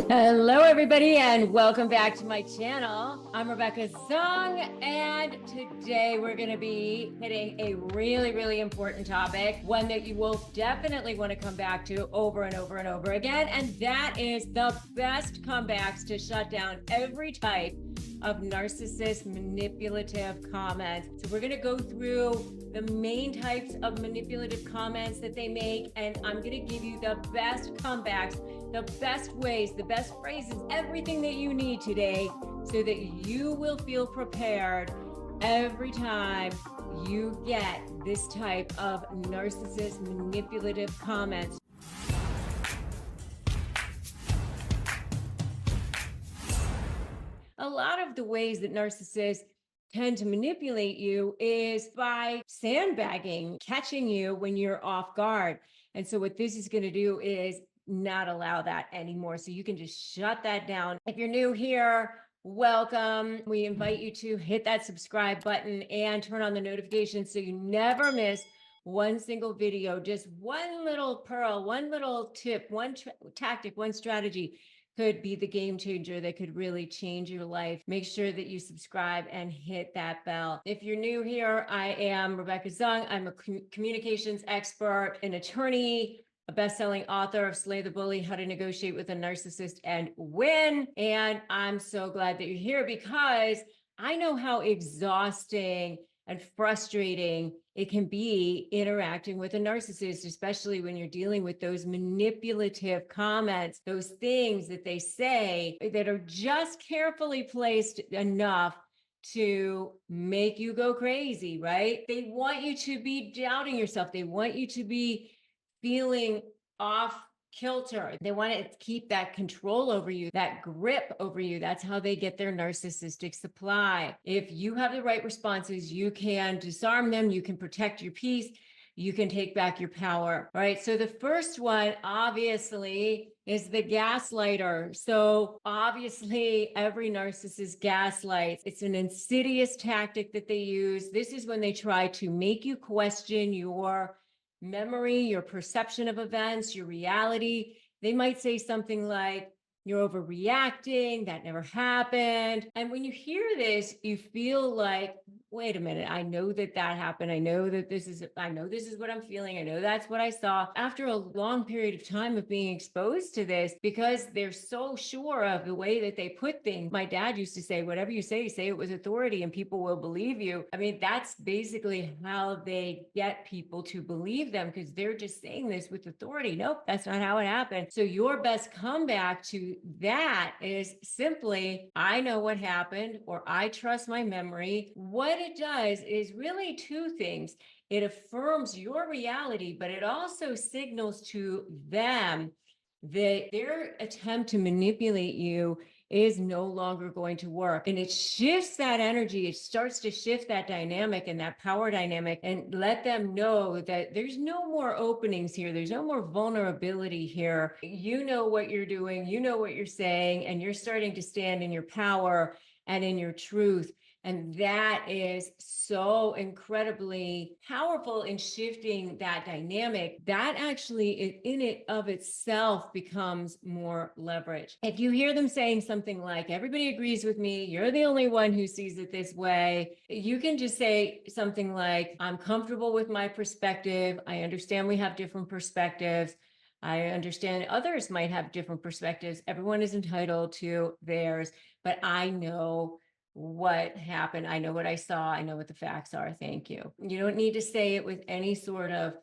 Hello, everybody, and welcome back to my channel. I'm Rebecca Zung, and today we're going to be hitting a really, really important topic, one that you will definitely want to come back to over and over and over again, and that is the best comebacks to shut down every type of narcissist manipulative comments. So we're going to go through the main types of manipulative comments that they make, and I'm going to give you the best comebacks, the best ways, the best phrases, everything that you need today so that you will feel prepared every time you get this type of narcissist manipulative comments. A lot of the ways that narcissists tend to manipulate you is by sandbagging, catching you when you're off guard. And so what this is going to do is not allow that anymore. So you can just shut that down. If you're new here, welcome. We invite you to hit that subscribe button and turn on the notifications so you never miss one single video. Just one little pearl, one little tip, one tactic, one strategy could be the game changer that could really change your life. Make sure that you subscribe and hit that bell. If you're new here, I am Rebecca Zung. I'm a communications expert, an attorney, a best-selling author of Slay the Bully, How to Negotiate with a Narcissist and Win. And I'm so glad that you're here because I know how exhausting and frustrating it can be interacting with a narcissist, especially when you're dealing with those manipulative comments, those things that they say that are just carefully placed enough to make you go crazy, right? They want you to be doubting yourself. They want you to be feeling off kilter. They want to keep that control over you, that grip over you. That's how they get their narcissistic supply. If you have the right responses, you can disarm them, you can protect your peace, you can take back your power. All right. So the first one, obviously, is the gaslighter. So obviously, every narcissist gaslights. It's an insidious tactic that they use. This is when they try to make you question your memory, your perception of events, your reality. They might say something like, you're overreacting, that never happened. And when you hear this, you feel like, wait a minute, I know that happened. I know this is what I'm feeling. I know that's what I saw. After a long period of time of being exposed to this, because they're so sure of the way that they put things. My dad used to say, whatever you say it with authority and people will believe you. I mean, that's basically how they get people to believe them because they're just saying this with authority. Nope, that's not how it happened. So your best comeback to that is simply, I know what happened, or I trust my memory. What it does is really two things. It affirms your reality, but it also signals to them that their attempt to manipulate you is no longer going to work. And it shifts that energy. It starts to shift that dynamic and that power dynamic and let them know that there's no more openings here. There's no more vulnerability here. You know what you're doing. You know what you're saying, and you're starting to stand in your power and in your truth. And that is so incredibly powerful in shifting that dynamic. That actually, in it of itself, becomes more leverage. If you hear them saying something like, everybody agrees with me, you're the only one who sees it this way, you can just say something like, I'm comfortable with my perspective. I understand we have different perspectives. I understand others might have different perspectives. Everyone is entitled to theirs, but I know what happened. I know what I saw. I know what the facts are. Thank you. You don't need to say it with any sort of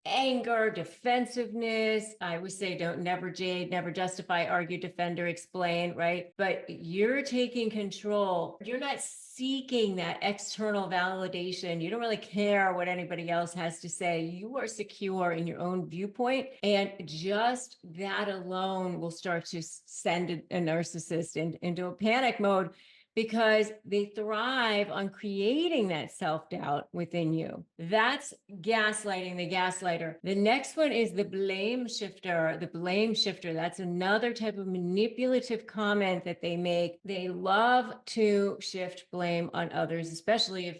anger, defensiveness. I always say, never jade, never justify, argue, defend, or explain, right? But you're taking control. You're not seeking that external validation. You don't really care what anybody else has to say. You are secure in your own viewpoint. And just that alone will start to send a narcissist into a panic mode, because they thrive on creating that self-doubt within you. That's gaslighting, the gaslighter. The next one is the blame shifter. The blame shifter, that's another type of manipulative comment that they make. They love to shift blame on others, especially if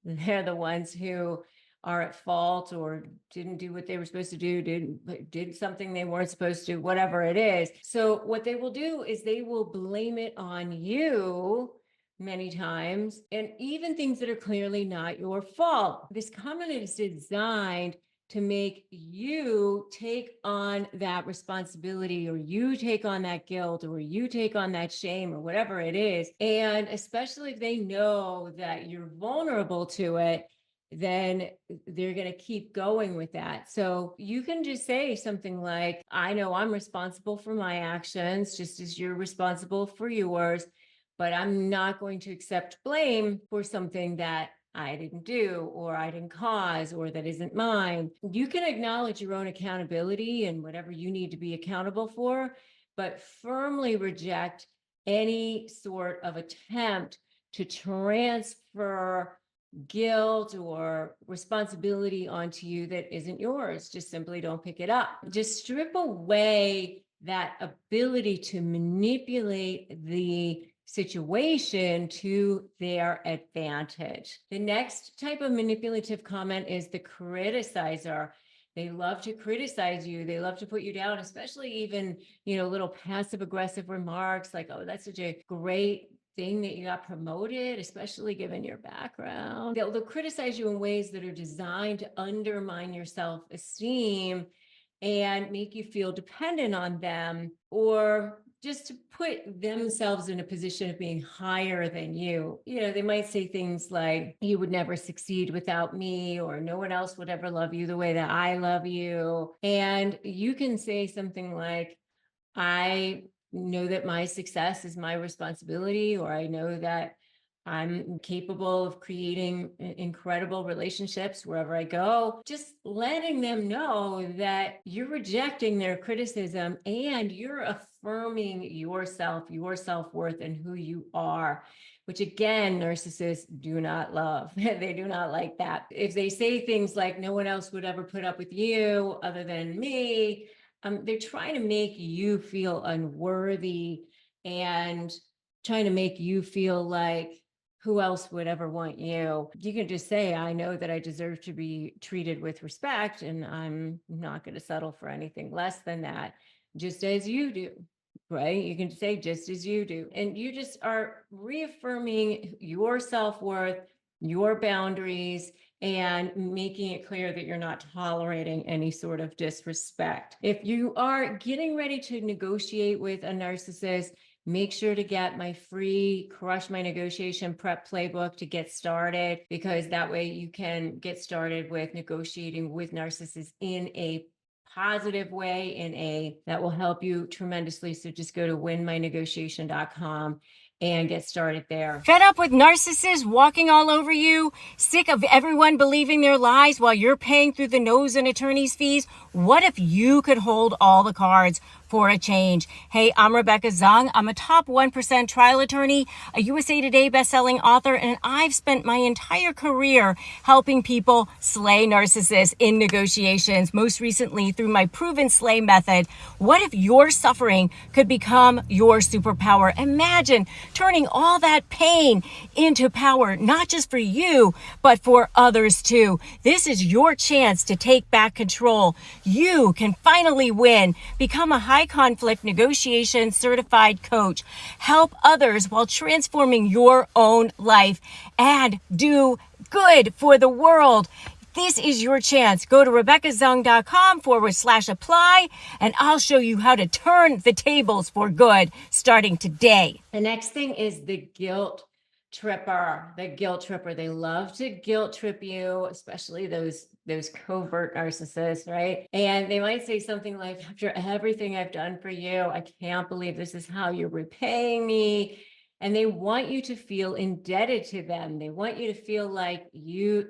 they're the ones who are at fault or didn't do what they were supposed to do, did something they weren't supposed to, whatever it is. So what they will do is they will blame it on you many times, and even things that are clearly not your fault. This comment is designed to make you take on that responsibility, or you take on that guilt, or you take on that shame, or whatever it is. And especially if they know that you're vulnerable to it, then they're going to keep going with that. So you can just say something like, I know I'm responsible for my actions, just as you're responsible for yours, but I'm not going to accept blame for something that I didn't do, or I didn't cause, or that isn't mine. You can acknowledge your own accountability and whatever you need to be accountable for, but firmly reject any sort of attempt to transfer guilt or responsibility onto you that isn't yours. Just simply don't pick it up. Just strip away that ability to manipulate the situation to their advantage. The next type of manipulative comment is the criticizer. They love to criticize you. They love to put you down, especially even, little passive aggressive remarks like, oh, that's such a great thing that you got promoted, especially given your background. They'll criticize you in ways that are designed to undermine your self-esteem and make you feel dependent on them, or just to put themselves in a position of being higher than you. They might say things like, you would never succeed without me, or no one else would ever love you the way that I love you. And you can say something like, I know that my success is my responsibility, or I know that I'm capable of creating incredible relationships wherever I go. Just letting them know that you're rejecting their criticism and you're affirming yourself, your self-worth, and who you are, which again, narcissists do not love. They do not like that. If they say things like, no one else would ever put up with you other than me, they're trying to make you feel unworthy and trying to make you feel like, who else would ever want you? You can just say, I know that I deserve to be treated with respect, and I'm not going to settle for anything less than that, just as you do, right? You can say, just as you do. And you just are reaffirming your self-worth, your boundaries, and making it clear that you're not tolerating any sort of disrespect. If you are getting ready to negotiate with a narcissist, make sure to get my free Crush My Negotiation Prep Playbook to get started, because that way you can get started with negotiating with narcissists in a positive way, that will help you tremendously. So just go to winmynegotiation.com and get started there. Fed up with narcissists walking all over you? Sick of everyone believing their lies while you're paying through the nose in attorney's fees? What if you could hold all the cards for a change? Hey, I'm Rebecca Zung. I'm a top 1% trial attorney, a USA Today bestselling author, and I've spent my entire career helping people slay narcissists in negotiations, most recently through my proven slay method. What if your suffering could become your superpower? Imagine turning all that pain into power, not just for you, but for others too. This is your chance to take back control. You can finally win. Become a high conflict negotiation certified coach. Help others while transforming your own life, and do good for the world. This is your chance. Go to RebeccaZung.com/apply, and I'll show you how to turn the tables for good starting today. The next thing is the guilt tripper. The guilt tripper. They love to guilt trip you, especially those covert narcissists, right? And they might say something like, after everything I've done for you, I can't believe this is how you're repaying me. And they want you to feel indebted to them. They want you to feel like you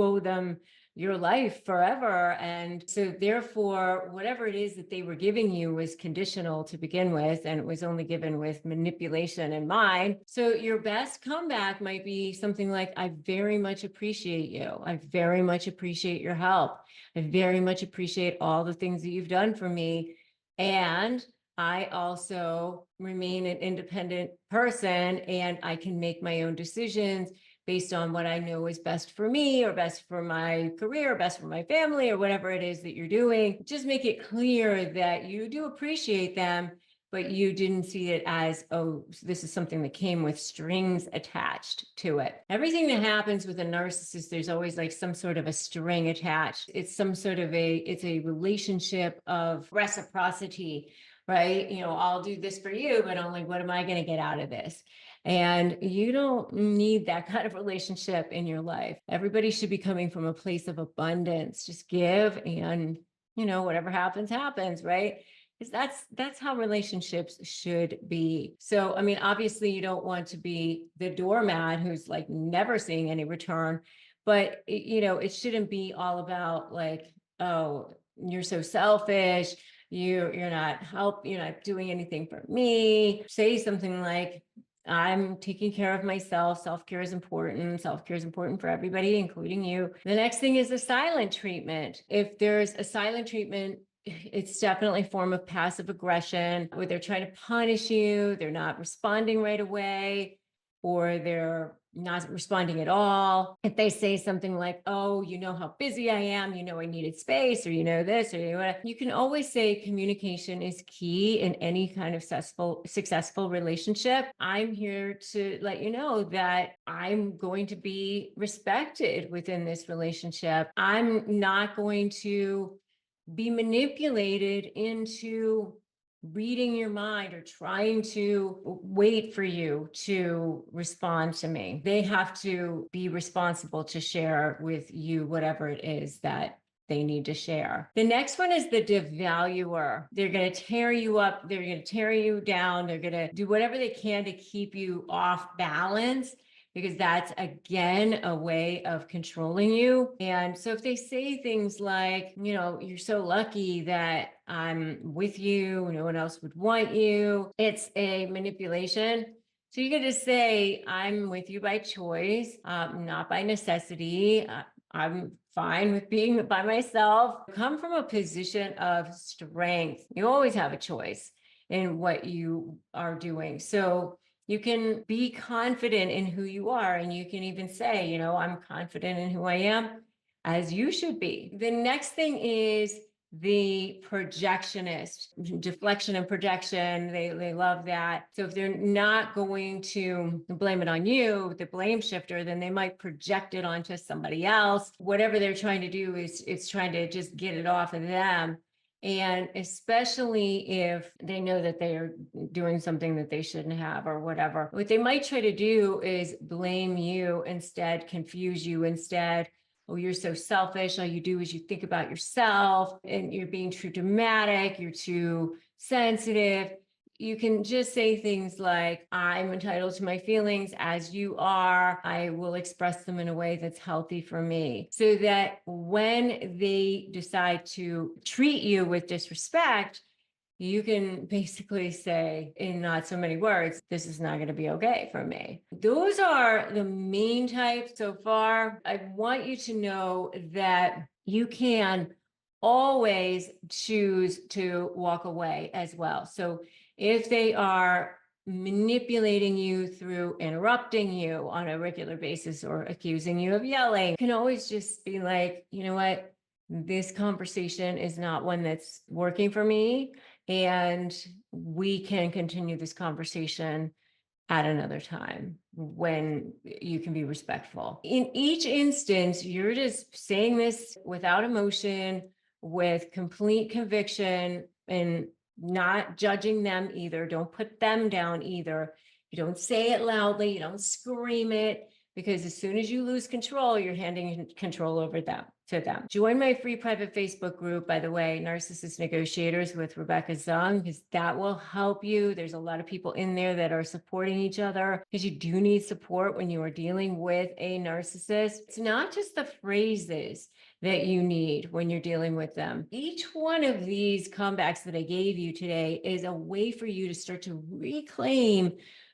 owe them your life forever. And so therefore, whatever it is that they were giving you was conditional to begin with, and it was only given with manipulation in mind. So your best comeback might be something like, I very much appreciate you. I very much appreciate your help. I very much appreciate all the things that you've done for me. And I also remain an independent person, and I can make my own decisions based on what I know is best for me or best for my career, best for my family, or whatever it is that you're doing. Just make it clear that you do appreciate them, but you didn't see it as, oh, this is something that came with strings attached to it. Everything that happens with a narcissist, there's always like some sort of a string attached. It's some sort of it's a relationship of reciprocity, right? I'll do this for you, but only what am I going to get out of this? And you don't need that kind of relationship in your life. Everybody should be coming from a place of abundance. Just give, and whatever happens, happens, right? Because that's how relationships should be. So, I mean, obviously you don't want to be the doormat who's like never seeing any return, but it shouldn't be all about like, oh, you're so selfish. You're not doing anything for me. Say something like, I'm taking care of myself. Self-care is important. Self-care is important for everybody, including you. The next thing is the silent treatment. If there's a silent treatment, it's definitely a form of passive aggression where they're trying to punish you. They're not responding right away, or they're not responding at all. If they say something like, oh, you know how busy I am, I needed space, or this, or you can always say communication is key in any kind of successful relationship. I'm here to let you know that I'm going to be respected within this relationship. I'm not going to be manipulated into reading your mind or trying to wait for you to respond to me. They have to be responsible to share with you whatever it is that they need to share. The next one is the devaluer. They're going to tear you up. They're going to tear you down. They're going to do whatever they can to keep you off balance, because that's, again, a way of controlling you. And so if they say things like, you're so lucky that I'm with you, no one else would want you, it's a manipulation. So you could just say, I'm with you by choice, not by necessity. I'm fine with being by myself. Come from a position of strength. You always have a choice in what you are doing. So you can be confident in who you are, and you can even say, I'm confident in who I am, as you should be. The next thing is the projectionist. Deflection and projection, they love that. So if they're not going to blame it on you, the blame shifter, then they might project it onto somebody else. Whatever they're trying to do is it's trying to just get it off of them. And especially if they know that they are doing something that they shouldn't have or whatever, what they might try to do is blame you instead, confuse you instead. Oh, you're so selfish. All you do is you think about yourself, and you're being too dramatic. You're too sensitive. You can just say things like, I'm entitled to my feelings as you are. I will express them in a way that's healthy for me. So that when they decide to treat you with disrespect, you can basically say, in not so many words, this is not going to be okay for me. Those are the main types so far. I want you to know that you can always choose to walk away as well. So if they are manipulating you through interrupting you on a regular basis or accusing you of yelling, you can always just be like, you know what? This conversation is not one that's working for me, and we can continue this conversation at another time when you can be respectful. In each instance, you're just saying this without emotion, with complete conviction, and not judging them either. Don't put them down either. You don't say it loudly. You don't scream it, because as soon as you lose control, you're handing control over to them. Join my free private Facebook group, by the way, Narcissist Negotiators with Rebecca Zung, because that will help you. There's a lot of people in there that are supporting each other, because you do need support when you are dealing with a narcissist. It's not just the phrases that you need when you're dealing with them. Each one of these comebacks that I gave you today is a way for you to start to reclaim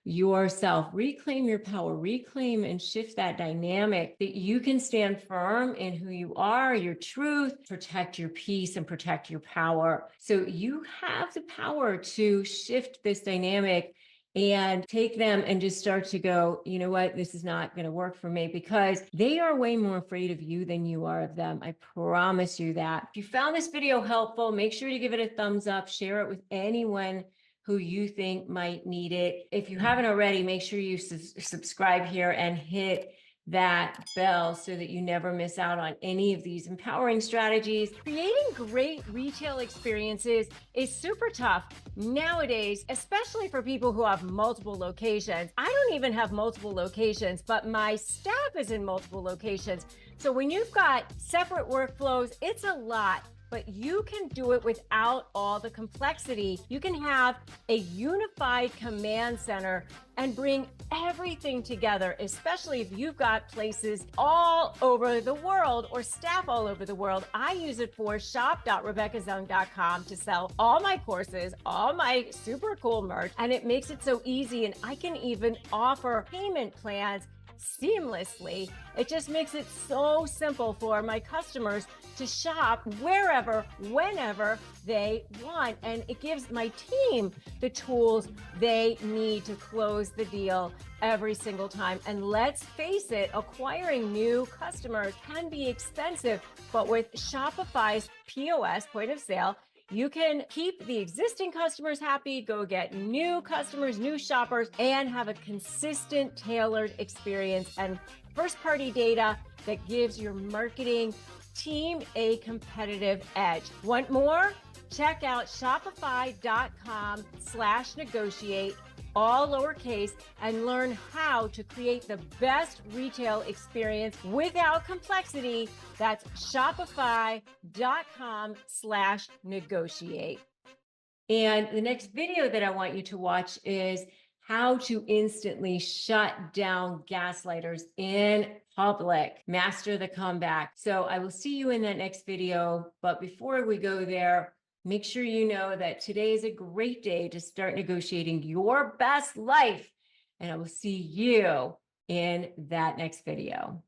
yourself, reclaim your power, reclaim and shift that dynamic, that you can stand firm in who you are, your truth, protect your peace, and protect your power. So you have the power to shift this dynamic and take them and just start to go, you know what, this is not going to work for me, because they are way more afraid of you than you are of them. I promise you that. If you found this video helpful, make sure to give it a thumbs up, share it with anyone who you think might need it. If you haven't already, make sure you subscribe here and hit that bell so that you never miss out on any of these empowering strategies. Creating great retail experiences is super tough nowadays, especially for people who have multiple locations. I don't even have multiple locations, but my staff is in multiple locations. So when you've got separate workflows, it's a lot. But you can do it without all the complexity. You can have a unified command center and bring everything together, especially if you've got places all over the world or staff all over the world. I use it for shop.rebeccazung.com to sell all my courses, all my super cool merch, and it makes it so easy. And I can even offer payment plans seamlessly. It just makes it so simple for my customers to shop wherever, whenever they want. And it gives my team the tools they need to close the deal every single time. And let's face it, acquiring new customers can be expensive, but with Shopify's POS, point of sale, you can keep the existing customers happy, go get new customers, new shoppers, and have a consistent, tailored experience and first-party data that gives your marketing team a competitive edge. Want more? Check out shopify.com/negotiate, all lowercase, and learn how to create the best retail experience without complexity. That's shopify.com/negotiate. And the next video that I want you to watch is how to instantly shut down gaslighters in public. Master the comeback. So I will see you in that next video. But before we go there, make sure you know that today is a great day to start negotiating your best life. And I will see you in that next video.